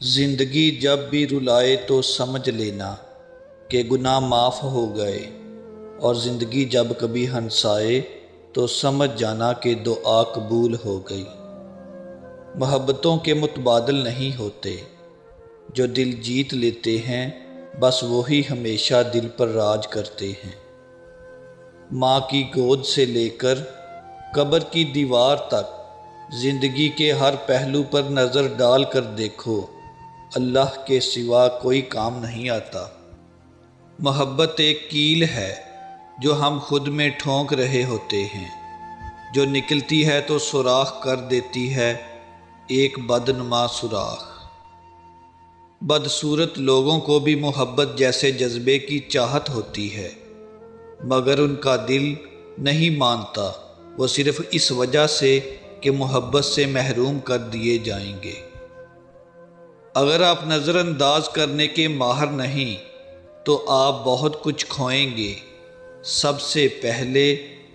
زندگی جب بھی رلائے تو سمجھ لینا کہ گناہ معاف ہو گئے، اور زندگی جب کبھی ہنسائے تو سمجھ جانا کہ دعا قبول ہو گئی۔ محبتوں کے متبادل نہیں ہوتے، جو دل جیت لیتے ہیں بس وہی ہمیشہ دل پر راج کرتے ہیں۔ ماں کی گود سے لے کر قبر کی دیوار تک زندگی کے ہر پہلو پر نظر ڈال کر دیکھو، اللہ کے سوا کوئی کام نہیں آتا۔ محبت ایک کیل ہے جو ہم خود میں ٹھونک رہے ہوتے ہیں، جو نکلتی ہے تو سوراخ کر دیتی ہے ایک بدنما سوراخ۔ بدصورت لوگوں کو بھی محبت جیسے جذبے کی چاہت ہوتی ہے، مگر ان کا دل نہیں مانتا، وہ صرف اس وجہ سے کہ محبت سے محروم کر دیے جائیں گے۔ اگر آپ نظر انداز کرنے کے ماہر نہیں تو آپ بہت کچھ کھوئیں گے، سب سے پہلے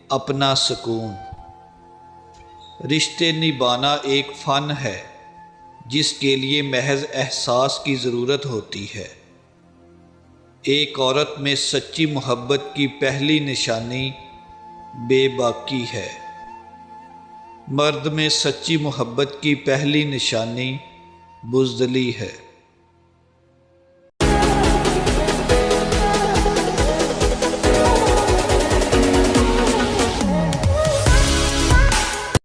اپنا سکون۔ رشتے نبھانا ایک فن ہے جس کے لیے محض احساس کی ضرورت ہوتی ہے۔ ایک عورت میں سچی محبت کی پہلی نشانی بے باکی ہے۔ مرد میں سچی محبت کی پہلی نشانی بزدلی ہے۔